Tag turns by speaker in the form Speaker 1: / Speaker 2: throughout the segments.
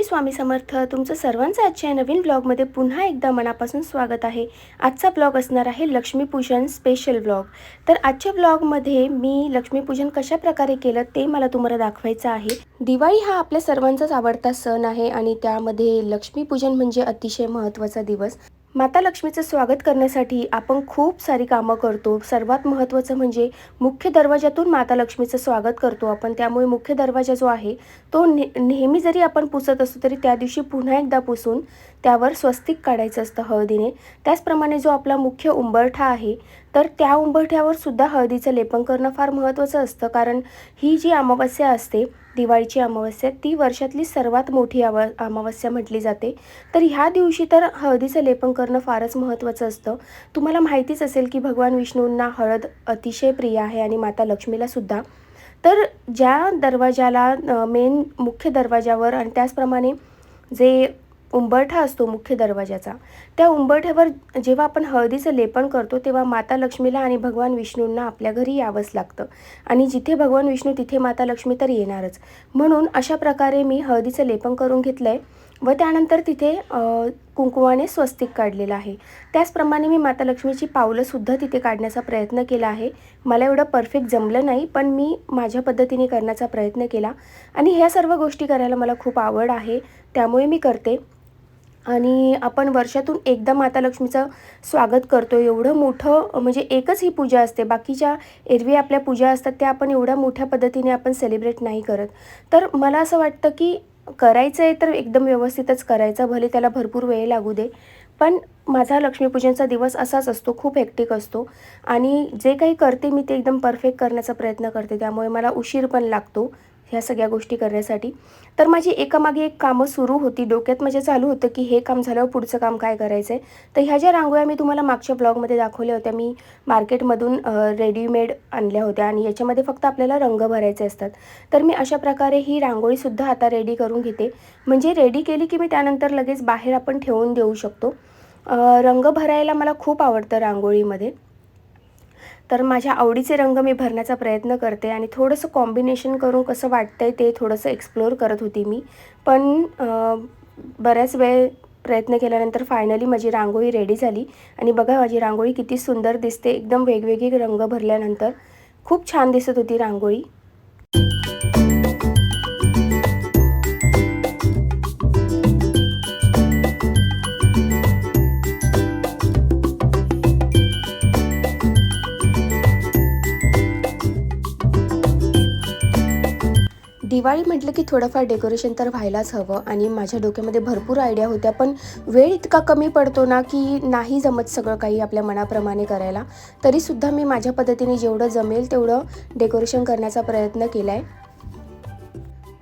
Speaker 1: श्री स्वामी समर्थ. तुमचं सर्वांचं आजच्या नवीन ब्लॉगमध्ये पुन्हा एकदा मनापासून स्वागत आहे. आजचा ब्लॉग असणार आहे लक्ष्मीपूजन स्पेशल ब्लॉग. तर आजच्या ब्लॉगमध्ये मी लक्ष्मीपूजन कशा प्रकारे केलं ते मला तुम्हाला दाखवायचं आहे. दिवाळी हा आपल्या सर्वांचाच आवडता सण आहे आणि त्यामध्ये लक्ष्मीपूजन म्हणजे अतिशय महत्त्वाचा दिवस. माता लक्ष्मीचं स्वागत करण्यासाठी आपण खूप सारी कामं करतो. सर्वात महत्त्वाचं म्हणजे मुख्य दरवाजातून माता लक्ष्मीचं स्वागत करतो आपण. त्यामुळे मुख्य दरवाजा जो आहे तो नेहमी जरी आपण पुसत असतो तरी त्या दिवशी पुन्हा एकदा पुसून त्यावर स्वस्तिक काढायचं असतं हळदीने. त्याचप्रमाणे जो आपला मुख्य उंबरठा आहे तर त्या उंबरठ्यावर सुद्धा हळदीचं लेपन करणं फार महत्त्वाचं असतं. कारण ही जी अमावस्या असते, दिवाळीची अमावस्या, ती वर्षातली सर्वात मोठी अमावस्या म्हटली जाते. तर ह्या दिवशी तर हळदीचं लेपन करणं फारच महत्त्वाचं असतं. तुम्हाला माहितीच असेल की भगवान विष्णूंना हळद अतिशय प्रिय आहे आणि माता लक्ष्मीला सुद्धा. तर ज्या दरवाजाला मेन मुख्य दरवाजावर आणि त्याचप्रमाणे जे उंबरठा असतो मुख्य दरवाजाचा, त्या उंबरठ्यावर जेव्हा आपण हळदीचं लेपन करतो तेव्हा माता लक्ष्मीला आणि भगवान विष्णूंना आपल्या घरी यावंच लागतं. आणि जिथे भगवान विष्णू तिथे माता लक्ष्मी तर येणारच. म्हणून अशा प्रकारे मी हळदीचं लेपन करून घेतलं आहे व त्यानंतर तिथे कुंकुवाने स्वस्तिक काढलेलं आहे. त्याचप्रमाणे मी माता लक्ष्मीची पावलंसुद्धा तिथे काढण्याचा प्रयत्न केला आहे. मला एवढं परफेक्ट जमलं नाही, पण मी माझ्या पद्धतीने करण्याचा प्रयत्न केला आणि ह्या सर्व गोष्टी करायला मला खूप आवड आहे, त्यामुळे मी करते. आणि आपण वर्षातून एकदा माता लक्ष्मीचं स्वागत करतो. एवढं मोठं म्हणजे एकच ही पूजा असते. बाकीच्या एरवी आपल्या पूजा असतात त्या आपण एवढ्या मोठ्या पद्धतीने आपण सेलिब्रेट नाही करत. तर मला असं वाटतं की करायचं आहे तर एकदम व्यवस्थितच करायचं, भले त्याला भरपूर वेळ लागू दे. पण माझा लक्ष्मीपूजनचा दिवस असाच असतो, खूप हेक्टिक असतो आणि जे काही करते मी ते एकदम परफेक्ट करण्याचा प्रयत्न करते. त्यामुळे मला उशीर पण लागतो ह्या सगळ्या गोष्टी करण्यासाठी. तर माझी एकामागे एक कामं सुरू होती. डोक्यात माझ्या चालू होतं की हे काम झाल्यावर पुढचं काम काय करायचं आहे. तर ह्या ज्या रांगोळ्या मी तुम्हाला मागच्या ब्लॉगमध्ये दाखवल्या होत्या, मी मार्केटमधून रेडीमेड आणल्या होत्या आणि याच्यामध्ये फक्त आपल्याला रंग भरायचे असतात. तर मी अशा प्रकारे ही रांगोळीसुद्धा आता रेडी करून घेते. म्हणजे रेडी केली की मी त्यानंतर लगेच बाहेर आपण ठेवून देऊ शकतो. रंग भरायला मला खूप आवडतं रांगोळीमध्ये. तर माझ्या आवडीचे रंग मी भरण्याचा प्रयत्न करते आणि थोडंसं कॉम्बिनेशन करून कसं वाटतंय ते थोडंसं एक्सप्लोअर करत होती मी. पण बऱ्याच वेळ प्रयत्न केल्यानंतर फायनली माझी रांगोळी रेडी झाली आणि बघा माझी रांगोळी किती सुंदर दिसते. एकदम वेगवेगळे रंग भरल्यानंतर खूप छान दिसत होती रांगोळी. दिवाळी म्हटलं की थोडंफार डेकोरेशन तर व्हायलाच हवं आणि माझ्या डोक्यामध्ये भरपूर आयडिया होत्या, पण वेळ इतका कमी पडतो ना की नाही जमत सगळं काही आपल्या मनाप्रमाणे करायला. तरीसुद्धा मी माझ्या पद्धतीने जेवढं जमेल तेवढं डेकोरेशन करण्याचा प्रयत्न केला आहे.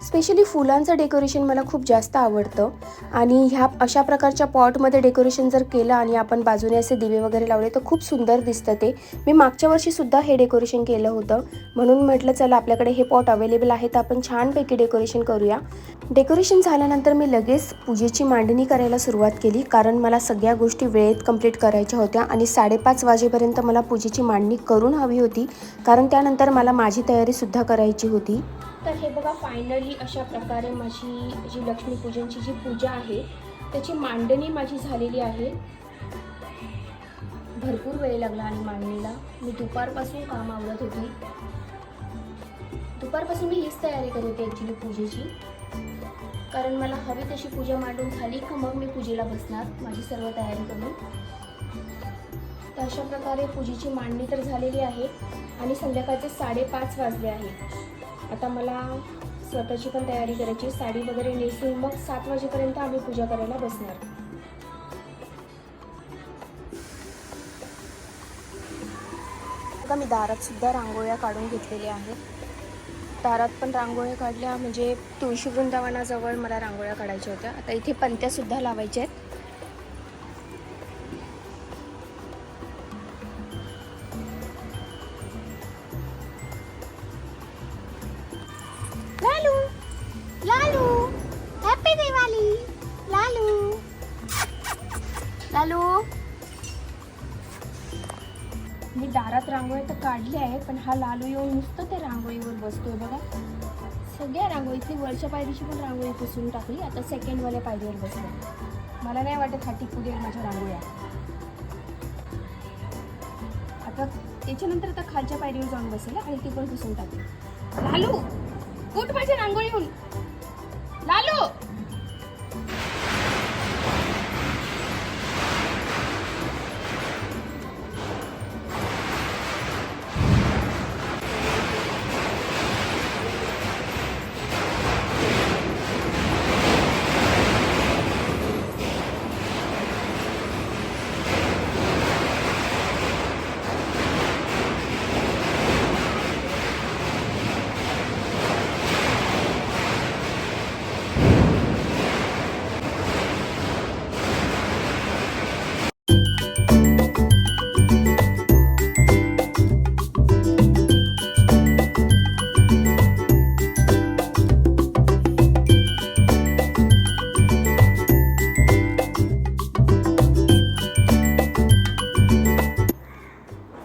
Speaker 1: स्पेशली फुलांचं डेकोरेशन मला खूप जास्त आवडतं आणि ह्या अशा प्रकारच्या पॉटमध्ये डेकोरेशन जर केलं आणि आपण बाजूने असे दिवे वगैरे लावले तर खूप सुंदर दिसतं ते. मी मागच्या वर्षीसुद्धा हे डेकोरेशन केलं होतं, म्हणून म्हटलं चला आपल्याकडे हे पॉट अवेलेबल आहे तर आपण छानपैकी डेकोरेशन करूया. डेकोरेशन झाल्यानंतर मी लगेच पूजेची मांडणी करायला सुरुवात केली, कारण मला सगळ्या गोष्टी वेळेत कंप्लीट करायच्या होत्या आणि 5:30 वाजेपर्यंत मला पूजेची मांडणी करून हवी होती, कारण त्यानंतर मला माझी तयारीसुद्धा करायची होती. तर हे बघा फायनली अशा प्रकारे माझी जी लक्ष्मीपूजनची जी पूजा आहे त्याची मांडणी माझी झालेली आहे. भरपूर वेळ लागला आणि मांडणीला. मी दुपारपासून काम आवडत होती. दुपारपासून मी हीच तयारी करत होते ॲक्च्युली पूजेची, कारण मला हवी तशी पूजा मांडून झाली का मग मी पूजेला बसणार माझी सर्व तयारी करून. तर अशा प्रकारे पूजेची मांडणी तर झालेली आहे आणि संध्याकाळचे 5:30 वाजले आहेत. आता मला स्वतःची पण तयारी करायची, साडी वगैरे नेसून मग 7 वाजेपर्यंत आम्ही पूजा करायला बसणार. बघा मी दारात सुद्धा रांगोळ्या काढून घेतलेल्या आहेत. दारात पण रांगोळ्या काढल्या, म्हणजे तुळशी वृंदावनाजवळ मला रांगोळ्या काढायच्या होत्या. आता इथे पंत्यासुद्धा लावायच्या आहेत. लालू लालू हॅपी दिवाळी लालू लालू. मी दारात रांगोळी तर काढली आहे, पण हा लालू येऊन नुसतं ते रांगोळीवर बसतोय बघा. सगळ्या रांगोळीतली वरच्या पायरीची पण रांगोळी पुसून टाकली. आता सेकंडवाल्या पायरीवर बसले. मला नाही वाटत हा टिकू देईल माझ्या रांगोळ्या. आता त्याच्यानंतर आता खालच्या पायरीवर जाऊन बसेल आणि ती पण पुसून टाकली. लालू उठ माझ्या रांगोळीहून. लालू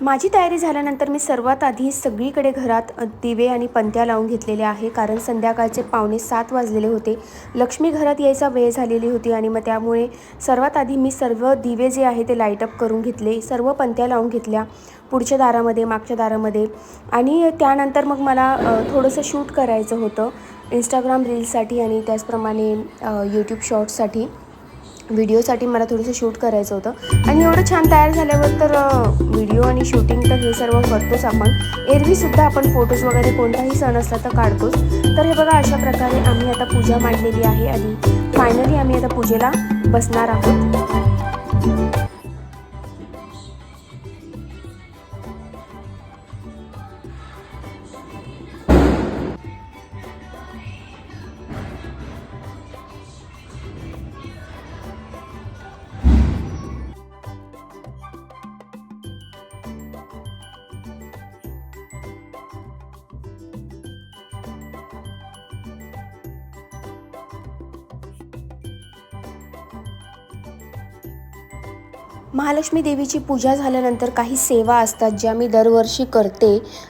Speaker 1: माझी तयारी झाल्यानंतर मी सर्वात आधी सगळीकडे घरात दिवे आणि पंत्या लावून घेतलेले आहे, कारण संध्याकाळचे 6:45 वाजलेले होते. लक्ष्मी घरात यायचा वेळ झालेली होती आणि मग त्यामुळे सर्वात आधी मी सर्व दिवे जे आहे ते लाईटअप करून घेतले. सर्व पंत्या लावून घेतल्या पुढच्या दारामध्ये, मागच्या दारामध्ये. आणि त्यानंतर मग मला थोडंसं शूट करायचं होतं इंस्टाग्राम रील्ससाठी आणि त्याचप्रमाणे यूट्यूब शॉर्ट्ससाठी, व्हिडिओसाठी मला थोडंसं शूट करायचं होतं. आणि एवढं छान तयार झाल्यावर तर व्हिडिओ आणि शूटिंग तर हे सर्व करतोच आपण. एरवीसुद्धा आपण फोटोज वगैरे कोणताही सण असला तर काढतोच. तर हे बघा, अशा प्रकारे आम्ही आता पूजा मांडलेली आहे आणि फायनली आम्ही आता पूजेला बसणार आहोत. महालक्ष्मी देवीची पूजा झाल्यानंतर काही सेवा असतात ज्या मी दरवर्षी करते,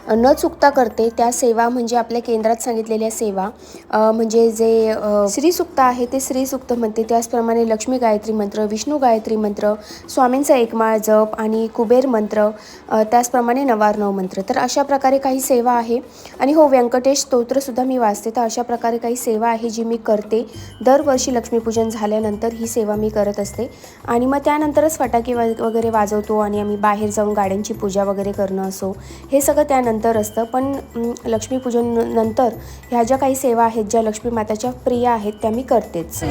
Speaker 1: न चुकता करते. त्या सेवा म्हणजे आपल्या केंद्रात सांगितलेल्या सेवा, म्हणजे जे श्रीसूक्त आहे ते श्रीसूक्त म्हणते. त्याचप्रमाणे लक्ष्मी गायत्री मंत्र, विष्णू गायत्री मंत्र, स्वामींचा एकमाळ जप आणि कुबेर मंत्र, त्याचप्रमाणे नवार्णव मंत्र. तर अशा प्रकारे काही सेवा आहे. आणि हो, व्यंकटेश स्तोत्रसुद्धा मी वाचते. तर अशा प्रकारे काही सेवा आहे जी मी करते दरवर्षी. लक्ष्मीपूजन झाल्यानंतर ही सेवा मी करत असते. आणि मग त्यानंतरच फटाके वगैरे वाजवतो आणि आम्ही बाहेर जाऊन गाड्यांची पूजा वगैरे करणं असो, हे सगळं त्यानंतर असतं. पण लक्ष्मीपूजन नंतर ह्या ज्या काही सेवा आहेत ज्या लक्ष्मी माताच्या प्रिय आहेत त्या मी करतेच.
Speaker 2: तर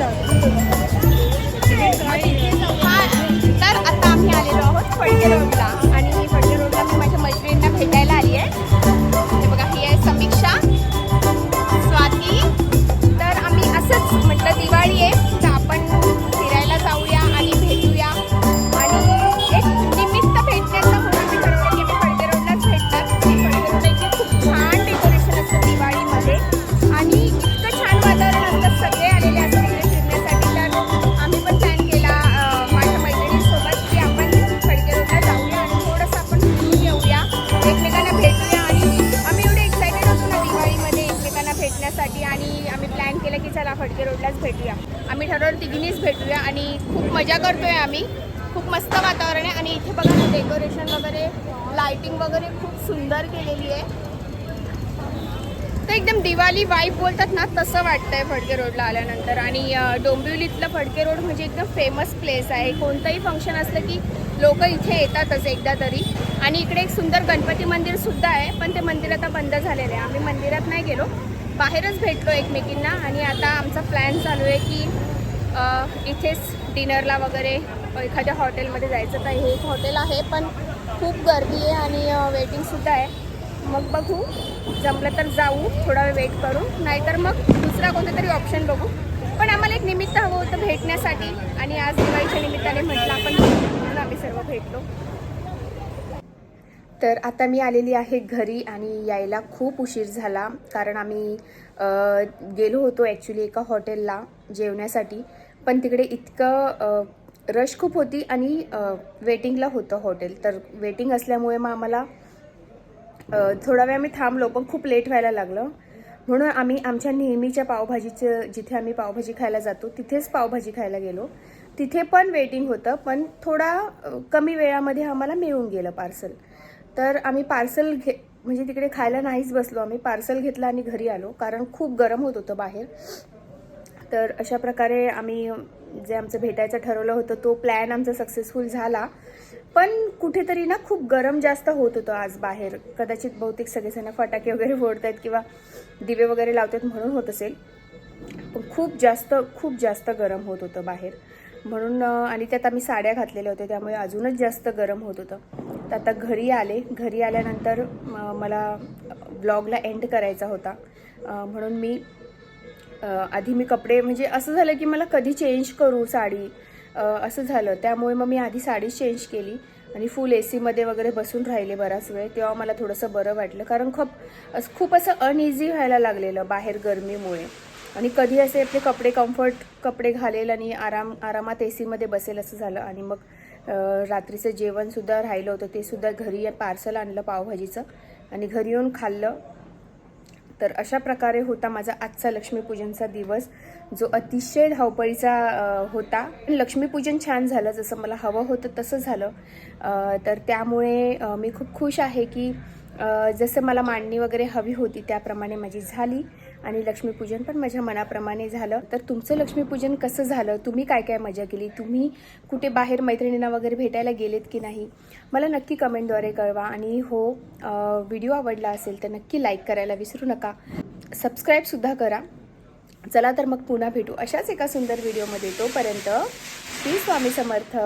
Speaker 2: आता आम्ही आलेलो आहोत फडके रोडला आणि फडके रोडला मी माझ्या मैत्रिणींना भेटायला आली आहे. हे बघा, ही आहे समीक्षा, स्वाती. तर आम्ही असंच म्हटलं दिवाळी आहे तर आपण फिरायला जाऊया आणि भेटूया. आणि एक निमित्त भेटण्याचं म्हणून मी ठरवलं की मी फडके रोडलाच भेटणार. फडके रोडला इथे खूप छान डेकोरेशन असतं दिवाळीमध्ये आणि इतकं छान वातावरण असतं, सगळे आलेले असतात इकडे फिरण्यासाठी. तर आम्ही पण प्लॅन केला माझ्या मैत्रिणींसोबत की आपण फडके रोडला जाऊया आणि थोडंसं आपण फिरून येऊया, एकमेकांना भेटूया. आणि आम्ही एवढे एक्सायटेड होतो ना दिवाळीमध्ये एकमेकांना भेटण्यासाठी आणि आम्ही प्लॅन केलं की चला फडके रोडलाच भेटूया. आम्ही ठरवलं तिघींनीच भेटूया आणि खूप मजा करतोय आम्ही. खूप मस्त वातावरण आहे आणि इथे बघा ना, डेकोरेशन वगैरे, लाइटिंग वगैरे खूप सुंदर केलेली आहे. तर एकदम दिवाळी वाईब बोलतात ना, तसं वाटतंय फडके रोडला आल्यानंतर. आणि डोंबिवलीतलं फडके रोड म्हणजे एकदम फेमस प्लेस आहे. कोणतंही फंक्शन असलं की लोक इथे येतातच एकदा तरी. आणि इकडे एक सुंदर गणपती मंदिरसुद्धा आहे, पण ते मंदिर आता बंद झालेलं आहे. आम्ही मंदिरात नाही गेलो, बाहेरच भेटलो एकमेकींना. आणि आता आमचा प्लॅन चालू आहे की इथेच डिनरला वगैरे एखाद्या हॉटेलमध्ये जायचं. तर हे एक हॉटेल आहे पण खूप गर्दी आहे आणि वेटिंगसुद्धा आहे. मग बघू, जमलं तर जाऊ, थोडा वेळ वेट करू, नाहीतर मग दुसरा कोणता तरी ऑप्शन बघू. पण आम्हाला एक निमित्त हवं होतं भेटण्यासाठी आणि आज दिवाळीच्या निमित्ताने म्हटलं आपण म्हणून आम्ही सर्व भेटलो.
Speaker 1: तर आता मी आलेली आहे घरी आणि यायला खूप उशीर झाला, कारण आम्ही गेलो होतो ॲक्च्युली एका हॉटेलला जेवण्यासाठी. पण तिकडे इतकं रश खूप होती आणि वेटिंगला होतं हॉटेल. तर वेटिंग असल्यामुळे मग आम्हाला थोडा वेळ आम्ही थांबलो, पण खूप लेट व्हायला लागलं. म्हणून आम्ही आमच्या नेहमीच्या पावभाजीचं, जिथे आम्ही पावभाजी खायला जातो तिथेच पावभाजी खायला गेलो. तिथे पण वेटिंग होतं, पण थोडा कमी वेळामध्ये आम्हाला मिळून गेलं पार्सल. तर आम्ही पार्सल म्हणजे तिकडे खायला नाहीच बसलो, आम्ही पार्सल घेतलं आणि घरी आलो, कारण खूप गरम होत होतं बाहेर. तर अशा प्रकारे आम्ही जे आमचं भेटायचं ठरवलं होतं तो प्लॅन आमचा सक्सेसफुल झाला. पण कुठेतरी ना खूप गरम जास्त होत होतं आज बाहेर. कदाचित बहुतेक सगळेजण फटाके वगैरे फोडत आहेत किंवा दिवे वगैरे लावतात म्हणून होत असेल. पण खूप जास्त गरम होत होतं बाहेर म्हणून. आणि त्यात आम्ही साड्या घातलेल्या होत्या त्यामुळे अजूनच जास्त गरम होत होतं. तर आता घरी आल्यानंतर मला ब्लॉगला एंड करायचा होता. म्हणून मी आधी मी कपडे, म्हणजे असं झालं की मला कधी चेंज करू साडी असं झालं. त्यामुळे मग मी आधी साडी चेंज केली आणि फुल AC मध्ये वगैरे बसून राहिले बराच वेळ. तेव्हा मला थोडंसं बरं वाटलं, कारण खूप असं अनइझी व्हायला लागलेलं बाहेर गरमीमुळे. आणि कधी असे आपले कम्फर्ट कपडे घालेल आणि आरामात AC मध्ये बसेल असं झालं. आणि मग रात्रीचं जेवणसुद्धा राहिलं होतं, ते सुद्धा घरी पार्सल आणलं पावभाजीचं आणि घरी येऊन खाल्लं. तर अशा प्रकारे होता माझा आजचा लक्ष्मीपूजनचा दिवस, जो अतिशय धावपळीचा होता. लक्ष्मीपूजन छान झालं, जसं मला हवं होतं तसं झालं. तर त्यामुळे मी खूप खुश आहे की जसं मला मांडणी वगैरे हवी होती त्याप्रमाणे माझी झाली आणि लक्ष्मीपूजन पण माझ्या मनाप्रमाणे झालं. तर तुमचं लक्ष्मीपूजन कसं झालं, तुम्ही काय काय मजा केली, तुम्ही कुठे बाहेर मैत्रिणींना वगैरे भेटायला गेलेत की नाही, मला नक्की कमेंटद्वारे कळवा. आणि हो, व्हिडिओ आवडला असेल तर नक्की लाईक करायला विसरू नका, सबस्क्राईबसुद्धा करा. चला तर मग पुन्हा भेटू अशाच एका सुंदर व्हिडिओमध्ये. तोपर्यंत श्री स्वामी समर्थ.